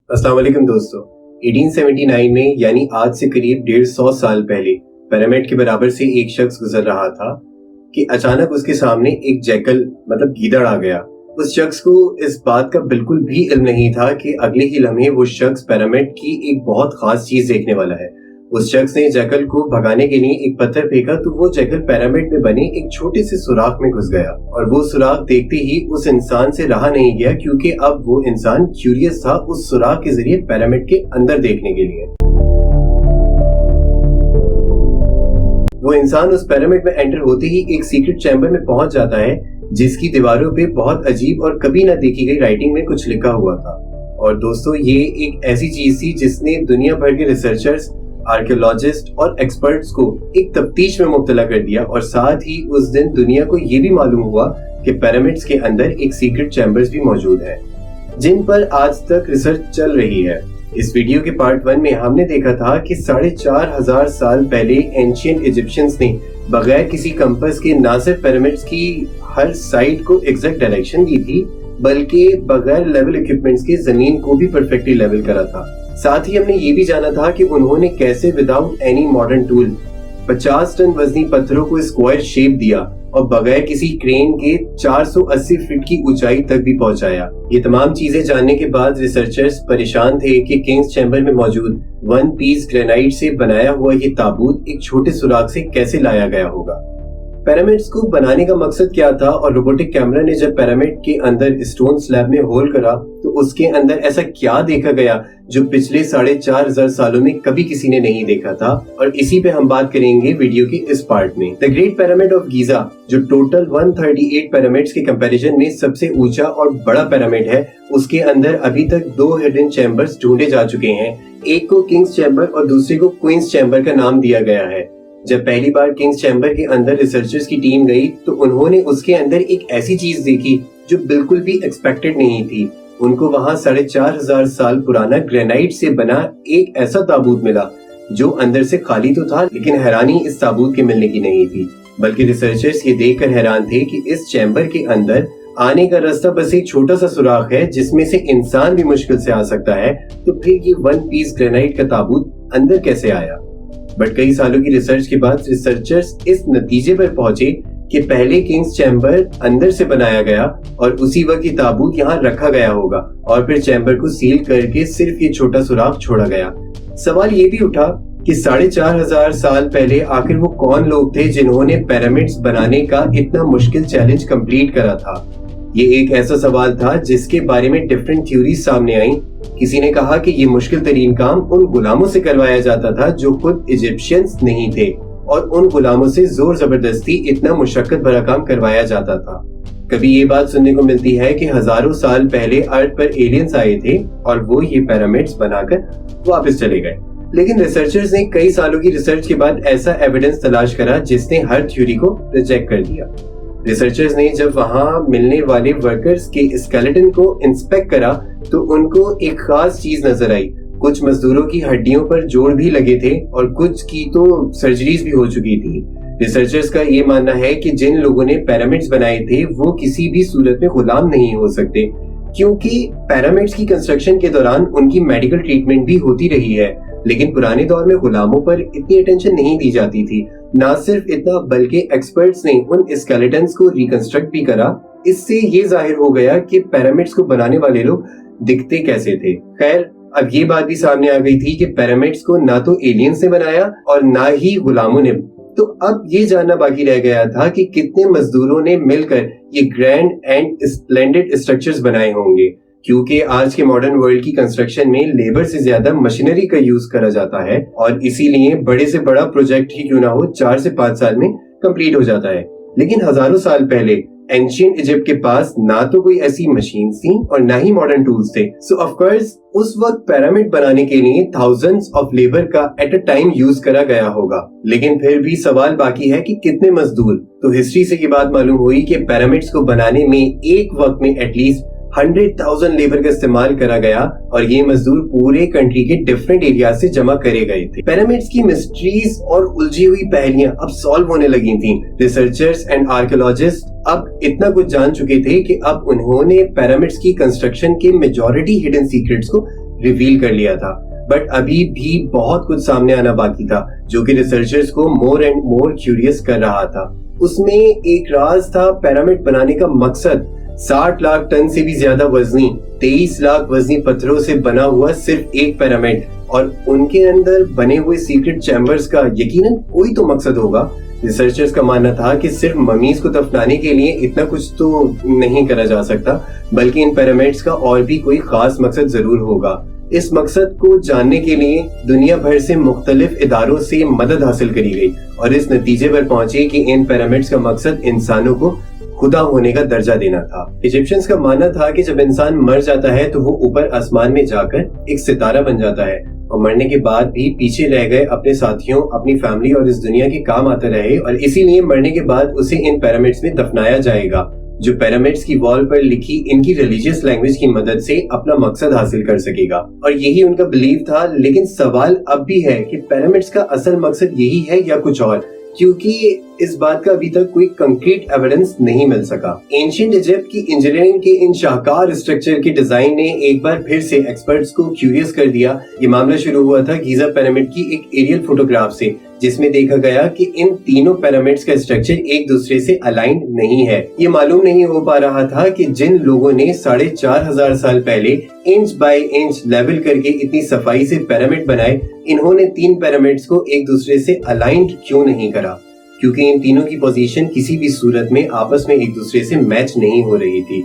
अस्सलाम वालेकुम दोस्तों। 1879 में यानी आज से करीब 150 साल पहले पिरामिड के बराबर से एक शख्स गुजर रहा था कि अचानक उसके सामने एक जैकल मतलब गीदड़ आ गया। उस शख्स को इस बात का बिल्कुल भी इल्म नहीं था कि अगले ही लम्हे वो शख्स पिरामिड की एक बहुत खास चीज देखने वाला है। उस शख्स ने जैकल को भगाने के लिए एक पत्थर फेंका तो वो जैकल पिरामिड में बने एक छोटे से सुराख में घुस गया और वो सुराख देखते ही उस इंसान से रहा नहीं गया, क्योंकि अब वो इंसान क्यूरियस था उस सुराख के जरिए पिरामिड के अंदर देखने के लिए। वो इंसान उस पिरामिड में एंटर होते ही एक सीक्रेट चैम्बर में पहुंच जाता है जिसकी दीवारों पे बहुत अजीब और कभी ना देखी गई राइटिंग में कुछ लिखा हुआ था। और दोस्तों, ये एक ऐसी चीज थी जिसने दुनिया भर के रिसर्चर्स, आर्कियोलॉजिस्ट और एक्सपर्ट्स को एक तफ्तीश में मुब्तला कर दिया। और साथ ही उस दिन दुनिया को ये भी मालूम हुआ कि पिरामिड्स के अंदर एक सीक्रेट चैम्बर्स भी मौजूद है जिन पर आज तक रिसर्च चल रही है। इस वीडियो के पार्ट 1 में हमने देखा था कि 4500 साल पहले एंशिएंट इजिप्शियंस ने बगैर किसी कंपास के ना सिर्फ पिरामिड्स की हर साइड को एग्जैक्ट डायरेक्शन दी थी, बल्कि बगैर लेवल इक्विपमेंट्स के जमीन को भी परफेक्टली लेवल करा था। साथ ही हमने ये भी जाना था कि उन्होंने कैसे without any modern tool 50 ton वजनी पत्थरों को स्क्वायर शेप दिया और बगैर किसी क्रेन के 480 फीट की ऊंचाई तक भी पहुंचाया। ये तमाम चीजें जानने के बाद रिसर्चर्स परेशान थे कि किंग्स चैम्बर में मौजूद 1 पीस ग्रेनाइट से बनाया हुआ ये ताबूत एक छोटे सुराख से कैसे लाया गया होगा। पिरामिड्स को बनाने का मकसद क्या था और रोबोटिक कैमरा ने जब पिरामिड के अंदर स्टोन स्लैब में होल करा तो उसके अंदर ऐसा क्या देखा गया जो पिछले 4500 सालों में कभी किसी ने नहीं देखा था। और इसी पे हम बात करेंगे वीडियो के इस पार्ट में। The great pyramid of Giza, जो टोटल 138 पिरामिड्स के कंपैरिजन में सबसे ऊंचा और बड़ा पिरामिड है, उसके अंदर अभी तक 2 हिडन चैम्बर्स ढूंढे जा चुके हैं। एक को किंग्स चैम्बर और दूसरे को क्वींस चैम्बर का नाम दिया गया है। जब पहली बार किंग्स चैम्बर के अंदर रिसर्चर्स की टीम गई तो उन्होंने उसके अंदर एक ऐसी चीज देखी जो बिल्कुल भी एक्सपेक्टेड नहीं थी। उनको वहां 4500 साल पुराना ग्रेनाइट से बना एक ऐसा ताबूत मिला जो अंदर से खाली तो था, लेकिन हैरानी इस ताबूत के मिलने की नहीं थी, बल्कि रिसर्चर्स ये देखकर हैरान थे कि इस चैम्बर के अंदर आने का रास्ता बस एक छोटा सा सुराख है जिसमें से इंसान भी मुश्किल से आ सकता है। तो फिर ये 1 पीस ग्रेनाइट का ताबूत अंदर कैसे आया? बट कई सालों की रिसर्च के बाद रिसर्चर्स इस नतीजे पर पहुंचे कि पहले किंग्स चैम्बर अंदर से बनाया गया और उसी वक्त ये ताबूत यहाँ रखा गया होगा और फिर चैम्बर को सील करके सिर्फ ये छोटा सुराख छोड़ा गया। सवाल ये भी उठा कि 4500 साल पहले आखिर वो कौन लोग थे जिन्होंने पिरामिड्स बनाने का इतना मुश्किल चैलेंज कंप्लीट करा था। ये एक ऐसा सवाल था जिसके बारे में डिफरेंट थ्योरीज सामने आई। किसी ने कहा कि ये मुश्किल तरीन काम उन गुलामों से करवाया जाता था जो खुद इजिप्शियंस नहीं थे और उन गुलामों से जोर जबरदस्ती इतना मुशक्कत भरा काम करवाया जाता था। कभी ये बात सुनने को मिलती है कि हजारों साल पहले अर्थ पर एलियंस आए थे और वो ये पिरामिड्स बनाकर वापस चले गए। लेकिन रिसर्चर्स ने कई सालों की रिसर्च के बाद ऐसा एविडेंस तलाश करा जिसने हर थ्योरी को रिजेक्ट कर दिया। रिसर्चर्स ने जब वहां मिलने वाले वर्कर्स के स्केलेटन को इंस्पेक्ट करा तो उनको एक खास चीज नजर आई। कुछ मजदूरों की हड्डियों पर जोड़ भी लगे थे और कुछ की तो सर्जरीज भी हो चुकी थी। रिसर्चर्स का ये मानना है कि जिन लोगों ने पिरामिड्स बनाए थे वो किसी भी सूरत में गुलाम नहीं हो सकते, क्योंकि पिरामिड्स की कंस्ट्रक्शन के दौरान उनकी मेडिकल ट्रीटमेंट भी होती रही है। लेकिन पुराने दौर में गुलामों पर इतनी अटेंशन नहीं दी जाती थी। ना सिर्फ इतना बल्कि एक्सपर्ट्स ने उन स्केलेटन्स को रिकंस्ट्रक्ट भी करा। इससे ये जाहिर हो गया कि पिरामिड्स को बनाने वाले लोग दिखते कैसे थे। खैर, अब ये बात भी सामने आ गई थी कि पिरामिड्स को ना तो एलियंस ने बनाया और ना ही गुलामों ने। तो अब ये जानना बाकी रह गया था कि कितने मजदूरों ने मिलकर ये ग्रैंड एंड स्प्लेंडेड स्ट्रक्चर्स बनाए होंगे, क्योंकि आज के मॉडर्न वर्ल्ड की कंस्ट्रक्शन में लेबर से ज्यादा मशीनरी का यूज करा जाता है और इसीलिए बड़े से बड़ा प्रोजेक्ट ही क्यों ना हो 4 से 5 साल में कंप्लीट हो जाता है। लेकिन हजारों साल पहले एंशिएंट इजिप्ट के पास ना तो कोई ऐसी मशीन्स थी और ना ही मॉडर्न टूल्स थे। सो ऑफ कोर्स उस वक्त पिरामिड बनाने के लिए थाउजेंड्स ऑफ लेबर का एट अ टाइम यूज करा गया होगा। लेकिन फिर भी सवाल बाकी है कि कितने मजदूर। तो हिस्ट्री से ये बात मालूम हुई कि पिरामिड्स को बनाने में एक वक्त में एटलीस्ट 100,000 लेबर का इस्तेमाल करा गया और ये मजदूर पूरे कंट्री के डिफरेंट एरिया से जमा करे गए थे। पिरामिड्स की मिस्ट्रीज और उलझी हुई पहेलियां अब सॉल्व होने लगी थीं। रिसर्चर्स एंड आर्कियोलॉजिस्ट अब इतना कुछ जान चुके थे कि अब उन्होंने पिरामिड्स की कंस्ट्रक्शन के मेजॉरिटी हिडन सीक्रेट्स को रिवील कर लिया था, बट अभी भी बहुत कुछ सामने आना बाकी था जो कि रिसर्चर्स को मोर एंड मोर क्यूरियस कर रहा था। उसमें एक राज था पिरामिड बनाने का मकसद। 60 लाख टन से भी ज्यादा वजनी 23 लाख वजनी पत्थरों से बना हुआ सिर्फ एक पिरामिड, और उनके अंदर बने हुए सीक्रेट चैम्बर्स का यकीनन कोई तो मकसद होगा। रिसर्चर्स का मानना था कि सिर्फ ममीज को दफनाने के लिए इतना कुछ तो नहीं करा जा सकता, बल्कि इन पिरामिड्स का और भी कोई खास मकसद जरूर होगा। इस मकसद को जानने के लिए दुनिया भर से मुख्तलिफ इदारों से मदद हासिल करी गई और इस नतीजे पर पहुंचे कि इन पिरामिड्स का मकसद इंसानों को खुदा होने का दर्जा देना था। इजिप्शियंस का मानना था कि जब इंसान मर जाता है तो वो ऊपर आसमान में जाकर एक सितारा बन जाता है और मरने के बाद भी पीछे रह गए अपने साथियों, अपनी फैमिली और इस दुनिया के काम आता रहे, और इसीलिए मरने के बाद उसे इन पिरामिड्स में दफनाया जाएगा, जो पिरामिड्स की वॉल पर लिखी इनकी रिलीजियस लैंग्वेज की मदद से अपना मकसद हासिल कर सकेगा। और यही उनका बिलीव था। लेकिन सवाल अब भी है कि पिरामिड्स का असल मकसद यही है या कुछ और, क्योंकि इस बात का अभी तक कोई कंक्रीट एविडेंस नहीं मिल सका। एंशिएंट इजिप्ट की इंजीनियरिंग के इन शाहकार स्ट्रक्चर के डिजाइन ने एक बार फिर से एक्सपर्ट्स को क्यूरियस कर दिया। ये मामला शुरू हुआ था गीजा पिरामिड की एक एरियल फोटोग्राफ से, जिसमें देखा गया कि इन तीनों पिरामिड्स का स्ट्रक्चर एक दूसरे से अलाइन नहीं है। ये मालूम नहीं हो पा रहा था कि जिन लोगों ने 4500 साल पहले इंच बाय इंच लेवल करके इतनी सफाई से पिरामिड बनाए, इन्होंने 3 पिरामिड्स को एक दूसरे से अलाइंड क्यों नहीं करा, क्योंकि इन तीनों की पोजीशन किसी भी सूरत में आपस में एक दूसरे से मैच नहीं हो रही थी।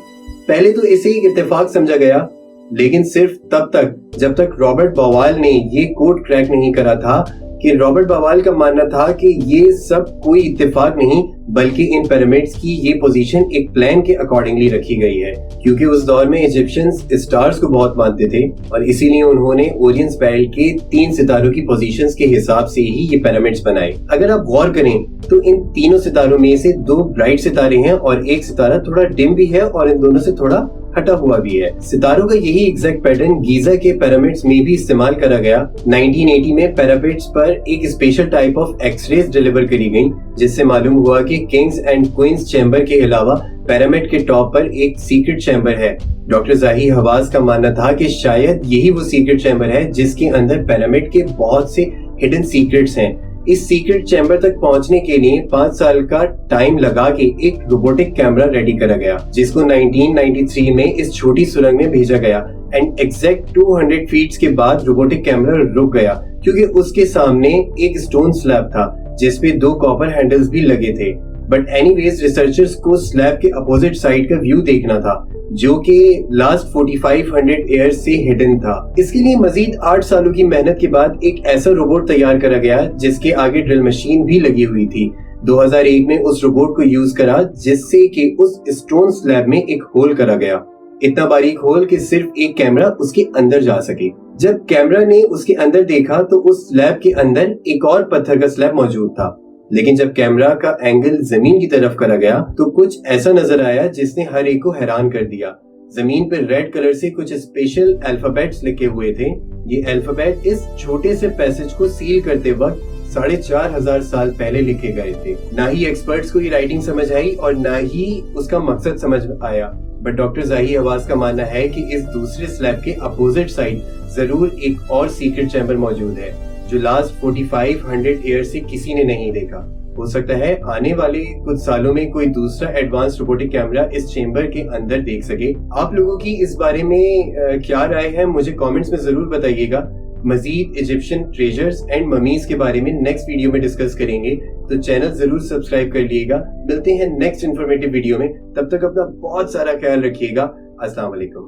पहले तो इसे एक इत्तेफाक समझा गया, लेकिन सिर्फ तब तक जब तक रॉबर्ट बवाल ने ये कोड क्रैक नहीं करा था कि रॉबर्ट बवाल का मानना था कि ये सब कोई इत्तेफाक नहीं, बल्कि इन पिरामिड्स की ये पोजीशन एक प्लान के अकॉर्डिंगली रखी गई है, क्योंकि उस दौर में इजिप्शियंस स्टार्स को बहुत मानते थे और इसीलिए उन्होंने ओरियंस बेल्ट के 3 सितारों की पोजीशंस के हिसाब से ही ये पिरामिड्स बनाए। अगर आप गौर करें तो इन तीनों सितारों में से 2 ब्राइट सितारे हैं और एक सितारा थोड़ा डिम भी है और इन दोनों से थोड़ा हटा हुआ भी है। सितारों का यही एग्जैक्ट पैटर्न गीजा के पिरामिड्स में भी इस्तेमाल करा गया। 1980 में पिरामिड्स पर एक special type of x-rays deliver करी गई, जिससे मालूम हुआ कि किंग्स एंड क्वींस चैम्बर के अलावा पिरामिड के टॉप पर एक सीक्रेट चैम्बर है। डॉक्टर जाही हवास का मानना था कि शायद यही वो सीक्रेट चैम्बर है जिसके अंदर पिरामिड के बहुत से हिडन सीक्रेट्स हैं। इस सीक्रेट चैम्बर तक पहुंचने के लिए 5 साल का टाइम लगा के एक रोबोटिक कैमरा रेडी करा गया, जिसको 1993 में इस छोटी सुरंग में भेजा गया एंड एग्जैक्ट 200 फीट के बाद रोबोटिक कैमरा रुक गया, क्योंकि उसके सामने एक स्टोन स्लैब था जिसपे 2 कॉपर हैंडल्स भी लगे थे। बट एनीवेज रिसर्चर्स को स्लैब के अपोजिट साइड का व्यू देखना था, जो कि लास्ट 4500 ईयर्स से हिडन था। इसके लिए मजीद 8 सालों की मेहनत के बाद एक ऐसा रोबोट तैयार करा गया जिसके आगे ड्रिल मशीन भी लगी हुई थी। 2001 में उस रोबोट को यूज करा, जिससे कि उस स्टोन स्लैब में एक होल करा गया, इतना बारीक होल कि सिर्फ एक कैमरा उसके अंदर जा सके। जब कैमरा ने उसके अंदर देखा तो उस स्लैब के अंदर एक और पत्थर का स्लैब मौजूद था, लेकिन जब कैमरा का एंगल जमीन की तरफ करा गया तो कुछ ऐसा नजर आया जिसने हर एक को हैरान कर दिया। जमीन पर रेड कलर से कुछ स्पेशल अल्फाबेट्स लिखे हुए थे। ये अल्फाबेट इस छोटे से पैसेज को सील करते वक्त 4500 साल पहले लिखे गए थे। ना ही एक्सपर्ट्स को ये राइटिंग समझ आई और ना ही उसका मकसद समझ आया, बट डॉक्टर जाही हवास का मानना है कि इस दूसरे स्लैब के अपोजिट साइड जरूर एक और सीक्रेट चैम्बर मौजूद है, जो लास्ट 4500 ईयर से किसी ने नहीं देखा। हो सकता है आने वाले कुछ सालों में कोई दूसरा एडवांस रोबोटिक कैमरा इस चेम्बर के अंदर देख सके। आप लोगों की इस बारे में क्या राय है, मुझे कमेंट्स में जरूर बताइएगा। मजीद इजिप्शियन ट्रेजर्स एंड ममीज के बारे में नेक्स्ट वीडियो में डिस्कस करेंगे, तो चैनल जरूर सब्सक्राइब कर लीजिएगा। मिलते हैं नेक्स्ट इन्फॉर्मेटिव वीडियो में, तब तक अपना बहुत सारा ख्याल रखिएगा। अस्सलाम वालेकुम।